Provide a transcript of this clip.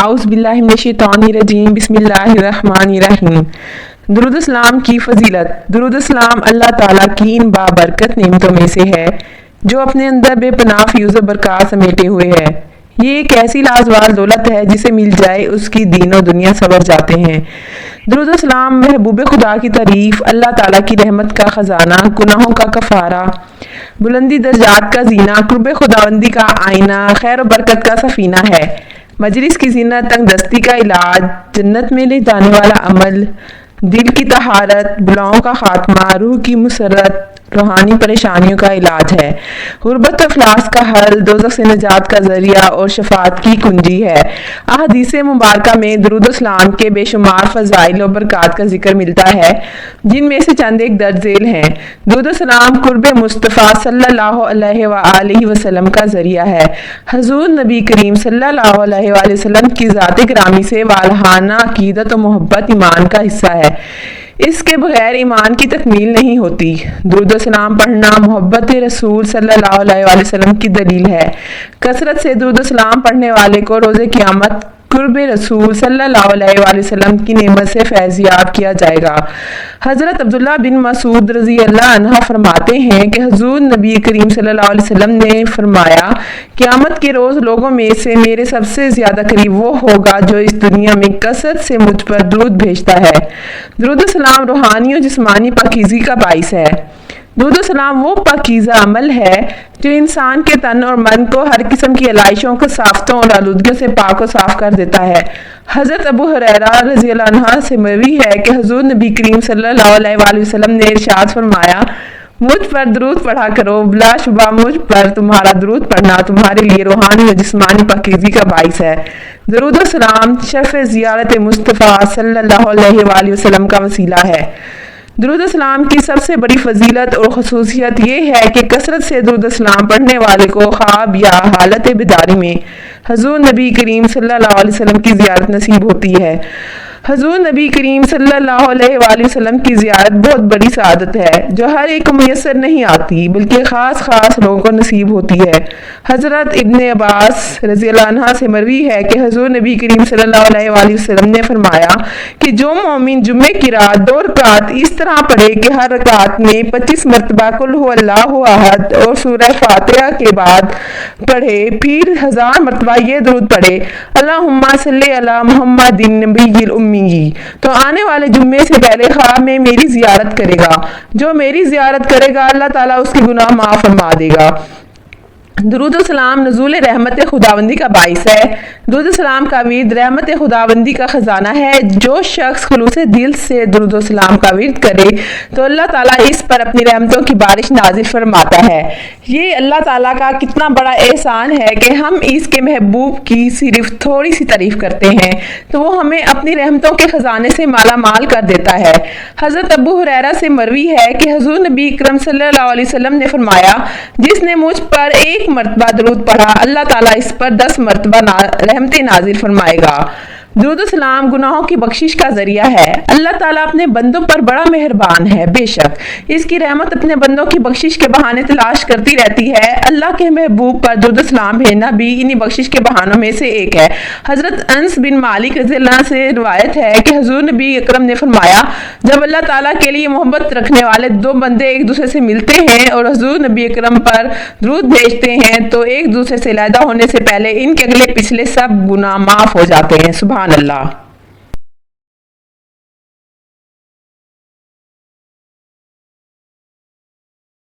आउज़ बिल्लाहि मिनश्शैतानिर्रजीम बिस्मिल्लाहिर्रहमानिर्रहीम। दुरूद सलाम की फजीलत। दुरूद सलाम अल्लाह ताला की इन बाबरकत नेमतों में से है जो अपने अंदर बेपनाह फ्यूज़ बरकत समेटे हुए है। ये एक ऐसी लाजवाब दौलत है जिसे मिल जाए उसकी दीन और दुनिया सवर जाते हैं। दुरूद सलाम महबूब खुदा की तारीफ, अल्लाह ताला की रहमत का खजाना, गुनाहों का कफारा, बुलंदी दर्जात का जीना, कुर्ब खुदावंदी का आईना, खैर और बरकत का सफीना है। मजलिस की जीनत, तंगदस्ती का इलाज, जन्नत में ले जाने वाला अमल, दिल की तहारत, बुलाओं का खात्मा, रूह की मुसरत, रूहानी परेशानियों का इलाज है, गुर्बत अफलास का हल, दोज़ख से निजात का जरिया और शफात की कुंजी है। अहदीस मुबारका में दुरूद सलाम के बेशुमार फ़ज़ाइल और बरक़ात का जिक्र मिलता है, जिनमें से चंद एक दर्ज झेल हैं। दुरूद सलाम कुर्ब मुस्तफ़ा सल्लल्लाहु अलैहि वसल्लम का जरिया है। हुज़ूर नबी करीम सल्लल्लाहु अलैहि वसल्लम की ज़ात गिरामी से वालहाना अक़ीदत और मोहब्बत ईमान का हिस्सा है। इसके बगैर ईमान की तकमील नहीं होती। दुरूद सलाम पढ़ना मोहब्बत रसूल सल्लल्लाहु अलैहि वसल्लम की दलील है। कसरत से दुरूद सलाम पढ़ने वाले को रोज़े क़यामत कुर्ब रसूल सल्लल्लाहु अलैहि वसल्लम की नेमत से फैज़याब किया जाएगा। हज़रत अब्दुल्ला बिन मसूद रज़ी अल्लाह अन्हा फरमाते हैं कि हुज़ूर नबी करीम सल्लल्लाहु अलैहि वसल्लम ने फरमाया, क़यामत के रोज़ लोगों में से मेरे सबसे ज़्यादा करीब वो होगा जो इस दुनिया में कसरत से मुझ पर दुरूद भेजता है। दुरूद सलाम रूहानी और जिस्मानी पाकीज़गी का बाइस है। दुरूद सलाम वो पाकीज़ा अमल है जो इंसान के तन और मन को हर किस्म की अलाइशों, कसाफ़तों और आलूदगियों से पाक और साफ कर देता है। हज़रत अबू हुरैरा रज़ी अल्लाह अन्हु से मरवी है कि हुज़ूर नबी करीम सल्लल्लाहु अलैहि वसल्लम ने इरशाद फरमाया, मुझ पर दुरूद पढ़ा करो, बिलाशुबा मुझ पर तुम्हारा दुरूद पढ़ना तुम्हारे लिए रूहानी और जिस्मानी पाकीज़गी का बाइस है। दुरूद सलाम शफ़ ज़ियारत मुस्तफ़ा सल्लल्लाहु अलैहि वसल्लम का वसीला है। दुरूद सलाम की सबसे बड़ी फजीलत और खसूसियत ये है कि कसरत से दुरूद सलाम पढ़ने वाले को ख्वाब या हालत बेदारी में हुज़ूर नबी करीम सल्लल्लाहु अलैहि वसल्लम की ज़ियारत नसीब होती है। हुज़ूर नबी करीम सल्लल्लाहु अलैहि वसल्लम की ज़ियारत बहुत बड़ी सआदत है जो हर एक को मुयस्सर नहीं आती, बल्कि ख़ास लोगों को नसीब होती है। हज़रत इब्ने अब्बास रज़ी अल्लाह अन्हा से मरवी है कि हुज़ूर नबी करीम सल्लल्लाहु अलैहि वसल्लम ने फरमाया कि जो मोमिन जुम्मे की रात 2 रकात इस तरह पढ़े कि हर रकात में 25 मरतबा कुल हुवल्लाहु अहद और सूरह फातिहा के बाद पढ़े, फिर 1000 मरतबा ये दुरूद पढ़े, अल्लाहुम्मा सल्ली अला मुहम्मदिन नबिय्यिल उम्मी, तो आने वाले जुम्मे से पहले ख्वाब में मेरी जियारत करेगा। जो मेरी जियारत करेगा अल्लाह ताला उसके गुनाह माफ फरमा देगा। दुरूद सलाम नज़ूल रहमत खुदावंदी का बाइस है। दुरूद सलाम का विर्द रहमत खुदावंदी का खजाना है। जो शख्स खुलूस दिल से दुरूद सलाम का विर्द करे तो अल्लाह ताला इस पर अपनी रहमतों की बारिश नाजिल फरमाता है। ये अल्लाह ताला का कितना बड़ा एहसान है कि हम इसके महबूब की सिर्फ थोड़ी सी तारीफ करते हैं तो वो हमें अपनी रहमतों के खजाने से माला माल कर देता है। हज़रत अबू हुरैरा से मरवी है कि हुज़ूर नबी अकरम सल्लल्लाहु अलैहि वसल्लम ने फरमाया, जिसने मुझ पर एक मरतबा दुरूद पढ़ा अल्लाह ताला इस पर 10 मरतबा रहमतें नाजिल फरमाएगा। दुरूद सलाम गुनाहों की बख्शिश का जरिया है। अल्लाह ताला अपने बंदों पर बड़ा मेहरबान है। बेशक इसकी रहमत अपने बंदों की बख्शिश के बहाने तलाश करती रहती है। अल्लाह के महबूब पर दुरूद सलाम भेजना भी इन्हीं बख्शिश के बहानों में से एक है। हज़रत अनस बिन मालिक रज़ी अल्लाह से रिवायत है कि हुज़ूर नबी अकरम ने फरमाया, जब अल्लाह ताला के लिए मोहब्बत रखने वाले 2 बंदे एक दूसरे से मिलते हैं और हुज़ूर नबी अकरम पर दुरूद भेजते हैं तो एक दूसरे से अलहदा होने से पहले इनके अगले पिछले सब गुनाह माफ हो जाते हैं। सुभान अल्लाह।